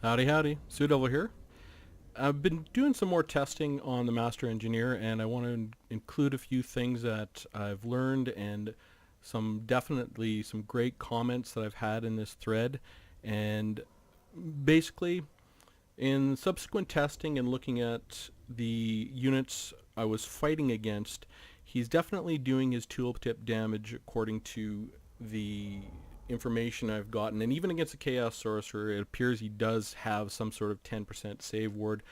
Howdy, howdy. Sudevil here. I've been doing some more testing on the Master Engineer, and I want to include a few things that I've learned and definitely some great comments that I've had in this thread. And basically, in subsequent testing and looking at the units I was fighting against, he's definitely doing his tooltip damage according to the information I've gotten. And even against a Chaos Sorcerer, it appears he does have some sort of 10% save ward.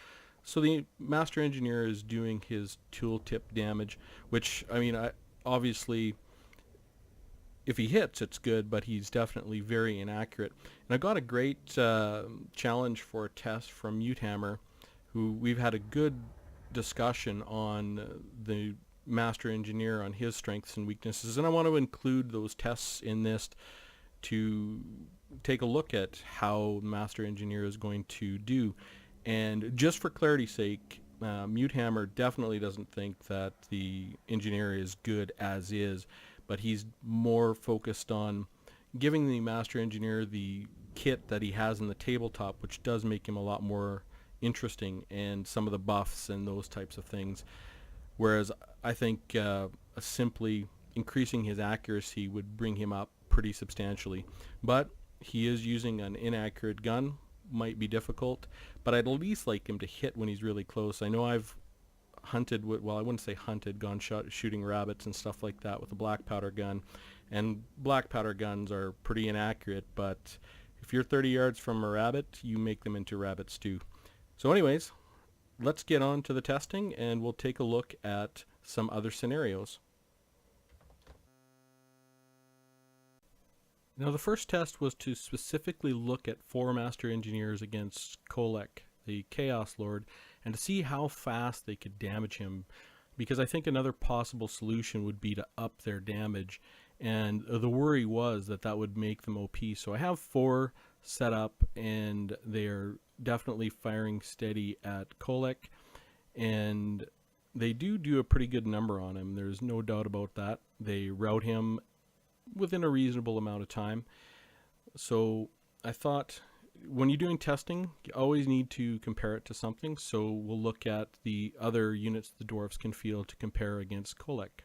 So the Master Engineer is doing his tooltip damage, which, obviously, if he hits, it's good, but he's definitely very inaccurate. And I got a great challenge for a test from Mute who we've had a good discussion on the Master Engineer, on his strengths and weaknesses, and I want to include those tests in this to take a look at how Master Engineer is going to do. And just for clarity's sake, Mute definitely doesn't think that the Engineer is good as is, but he's more focused on giving the Master Engineer the kit that he has in the tabletop, which does make him a lot more interesting, and some of the buffs and those types of things. Whereas I think simply increasing his accuracy would bring him up pretty substantially. But he is using an inaccurate gun, might be difficult, but I'd at least like him to hit when he's really close. I know I've hunted with, well, I wouldn't say hunted, gone shooting rabbits and stuff like that with a black powder gun, and black powder guns are pretty inaccurate, but if you're 30 yards from a rabbit, you make them into rabbits too. So anyways, let's get on to the testing, and we'll take a look at some other scenarios. Now, the first test was to specifically look at 4 Master Engineers against Kolek, the Chaos Lord, and to see how fast they could damage him, because I think another possible solution would be to up their damage, and the worry was that that would make them OP. So I have 4 set up, and they're definitely firing steady at Kolek, and they do a pretty good number on him. There's no doubt about that. They rout him within a reasonable amount of time. So I thought, when you're doing testing, you always need to compare it to something. So we'll look at the other units the dwarves can field to compare against Kolek.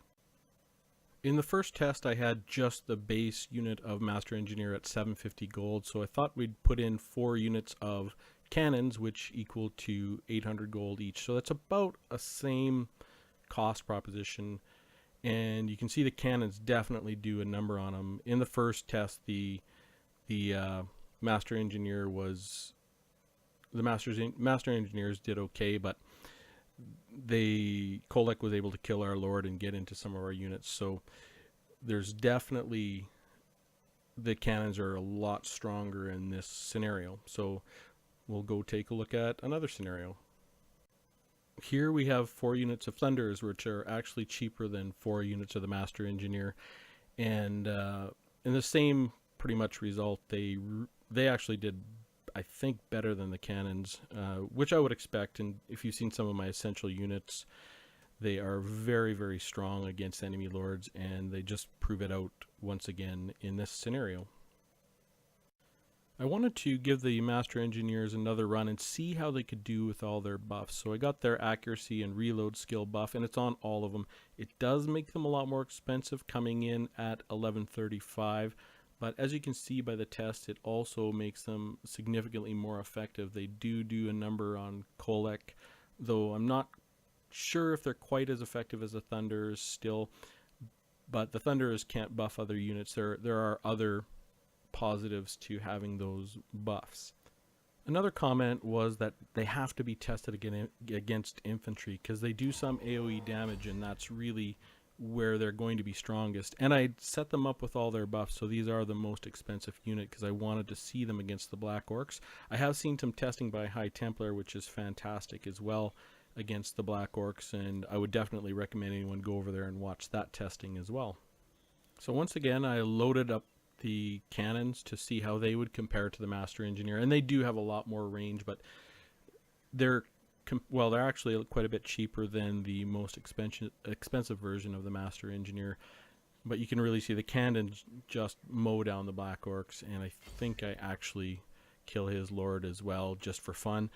In the first test, I had just the base unit of Master Engineer at 750 gold, so I thought we'd put in 4 units of cannons, which equal to 800 gold each. So that's about a same cost proposition, and you can see the cannons definitely do a number on them. In the first test, the Master Engineer was, the Master Engineers did okay, but Kolek was able to kill our Lord and get into some of our units. So there's definitely, the cannons are a lot stronger in this scenario. So we'll go take a look at another scenario. Here we have 4 units of Thunders, which are actually cheaper than 4 units of the Master Engineer, and in the same pretty much result, they actually did, I think, better than the cannons, which I would expect. And if you've seen some of my essential units, they are very, very strong against enemy lords, and they just prove it out once again in this scenario. I wanted to give the Master Engineers another run and see how they could do with all their buffs. So I got their accuracy and reload skill buff, and it's on all of them. It does make them a lot more expensive, coming in at 1135. But as you can see by the test, it also makes them significantly more effective. They do a number on Kolek, though I'm not sure if they're quite as effective as the Thunders still. But the Thunders can't buff other units. There are other positives to having those buffs. Another comment was that they have to be tested against infantry, because they do some AoE damage, and that's really where they're going to be strongest. And I set them up with all their buffs, so these are the most expensive unit because I wanted to see them against the Black Orcs. I have seen some testing by High Templar, which is fantastic as well against the Black Orcs, and I would definitely recommend anyone go over there and watch that testing as well. So once again, I loaded up the cannons to see how they would compare to the Master Engineer, and they do have a lot more range, but they're actually quite a bit cheaper than the most expensive version of the Master Engineer. But you can really see the cannons just mow down the Black Orcs, and I think I actually kill his lord as well, just for fun.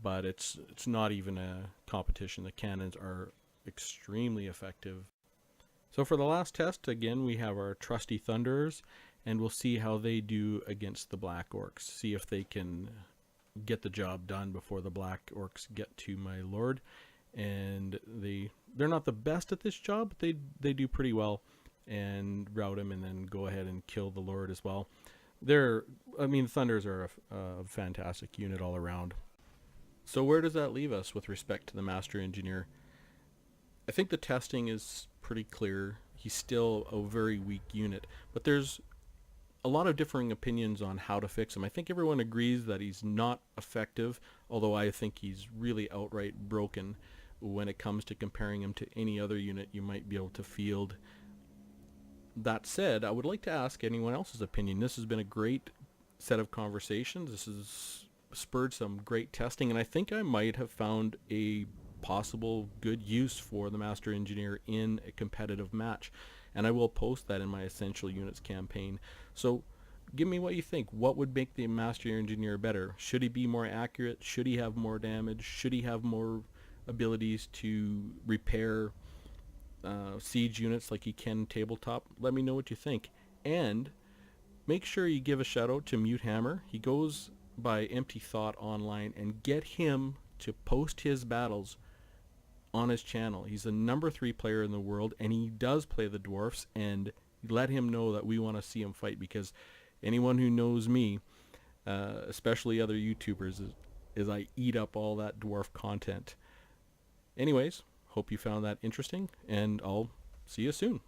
But it's not even a competition. The cannons are extremely effective. So for the last test, again, we have our trusty Thunderers, and we'll see how they do against the Black Orcs. See if they can get the job done before the Black Orcs get to my lord. And they're not the best at this job, but they do pretty well, and rout him and then go ahead and kill the lord as well. Thunders are a fantastic unit all around. So where does that leave us with respect to the Master Engineer? I think the testing is pretty clear. He's still a very weak unit, but there's a lot of differing opinions on how to fix him. I think everyone agrees that he's not effective, although I think he's really outright broken when it comes to comparing him to any other unit you might be able to field. That said, I would like to ask anyone else's opinion. This has been a great set of conversations. This has spurred some great testing, and I think I might have found a possible good use for the Master Engineer in a competitive match, and I will post that in my Essential Units campaign. So give me what you think. What would make the Master Engineer better? Should he be more accurate? Should he have more damage? Should he have more abilities to repair siege units like he can tabletop? Let me know what you think, and make sure you give a shout out to Mute Hammer. He goes by Empty Thought online, and get him to post his battles on his channel. He's the number 3 player in the world, and he does play the dwarfs, and let him know that we want to see him fight, because anyone who knows me, especially other YouTubers, is I eat up all that dwarf content. Anyways, hope you found that interesting, and I'll see you soon.